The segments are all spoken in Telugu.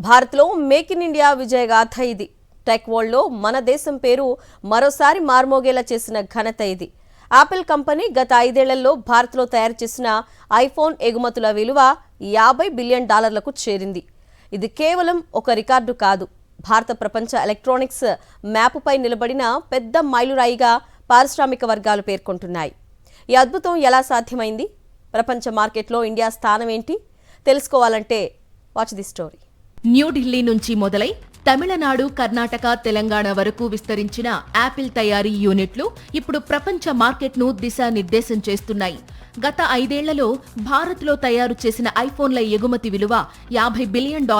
భారత్లో మేక్ ఇన్ ఇండియా విజయగాథ ఇది. టెక్ వరల్డ్లో మన దేశం పేరు మరోసారి మార్మోగేలా చేసిన ఘనత ఇది. యాపిల్ కంపెనీ గత 5 ఏళ్లలో భారత్లో తయారు చేసిన ఐఫోన్ ఎగుమతుల విలువ $50 బిలియన్ చేరింది. ఇది కేవలం ఒక రికార్డు కాదు, భారత ప్రపంచ ఎలక్ట్రానిక్స్ మ్యాపుపై నిలబడిన పెద్ద మైలురాయిగా పారిశ్రామిక వర్గాలు పేర్కొంటున్నాయి. ఈ అద్భుతం ఎలా సాధ్యమైంది? ప్రపంచ మార్కెట్లో ఇండియా స్థానం ఏంటి? తెలుసుకోవాలంటే వాచ్ ది స్టోరీ. న్యూఢిల్లీ నుంచి మొదలై తమిళనాడు, కర్ణాటక, తెలంగాణ వరకు విస్తరించిన యాపిల్ తయారీ యూనిట్లు ఇప్పుడు ప్రపంచ మార్కెట్ను దిశానిర్దేశం చేస్తున్నాయి. గత 5 ఏళ్లలో భారత్లో తయారు చేసిన ఐఫోన్ల ఎగుమతి విలువ $50 బిలియన్,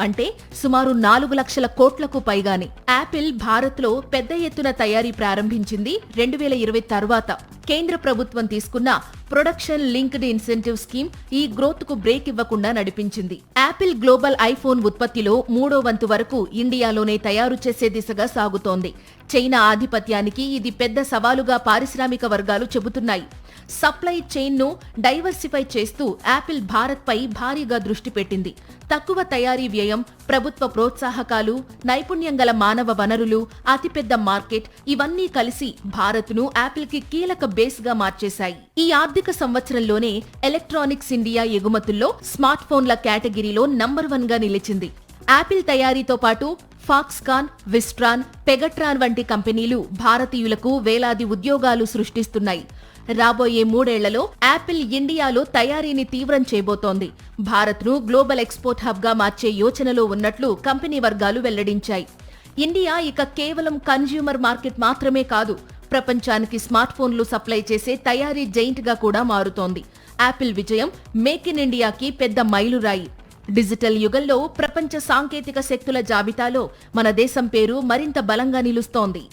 అంటే సుమారు 4 లక్షల కోట్లకు పైగానే. యాపిల్ భారత్లో పెద్ద ఎత్తున తయారీ ప్రారంభించింది 2020 తర్వాత. కేంద్ర ప్రభుత్వం తీసుకున్న ప్రొడక్షన్ లింక్డ్ ఇన్సెంటివ్ స్కీమ్ ఈ గ్రోత్ కు బ్రేక్ ఇవ్వకుండా నడిపించింది. యాపిల్ గ్లోబల్ ఐఫోన్ ఉత్పత్తిలో 3వ వంతు వరకు ఇండియాలోనే తయారు చేసే దిశగా సాగుతోంది. చైనా ఆధిపత్యానికి ఇది పెద్ద సవాలుగా పారిశ్రామిక వర్గాలు చెబుతున్నాయి. సప్లై చైన్ ను డైవర్సిఫై చేస్తూ యాపిల్ భారత్ పై భారీగా దృష్టి పెట్టింది. తక్కువ తయారీ వ్యయం, ప్రభుత్వ ప్రోత్సాహకాలు, నైపుణ్యం గల మానవ వనరులు, అతిపెద్ద మార్కెట్ ఇవన్నీ కలిసి భారత్ ను యాపిల్ కి కీలక బేస్ గా మార్చేశాయి. ఈ ఆర్థిక సంవత్సరంలోనే ఎలక్ట్రానిక్స్ ఇండియా ఎగుమతుల్లో స్మార్ట్ ఫోన్ల కేటగిరీలో నంబర్ 1 గా నిలిచింది. యాపిల్ తయారీతో పాటు ఫాక్స్కాన్, విస్ట్రాన్, పెగట్రాన్ వంటి కంపెనీలు భారతీయులకు వేలాది ఉద్యోగాలు సృష్టిస్తున్నాయి. రాబోయే 3 ఏళ్లలో యాపిల్ ఇండియాలో తయారీని తీవ్రం చేయబోతోంది. భారత్ను గ్లోబల్ ఎక్స్పోర్ట్ హబ్ గా మార్చే యోచనలో ఉన్నట్లు కంపెనీ వర్గాలు వెల్లడించాయి. ఇండియా ఇక కేవలం కన్జ్యూమర్ మార్కెట్ మాత్రమే కాదు, ప్రపంచానికి స్మార్ట్ ఫోన్లు సప్లై చేసే తయారీ జైంట్ గా కూడా మారుతోంది. యాపిల్ విజయం మేక్ ఇన్ ఇండియాకి పెద్ద మైలురాయి. డిజిటల్ యుగంలో ప్రపంచ సాంకేతిక శక్తుల జాబితాలో మన దేశం పేరు మరింత బలంగా నిలుస్తోంది.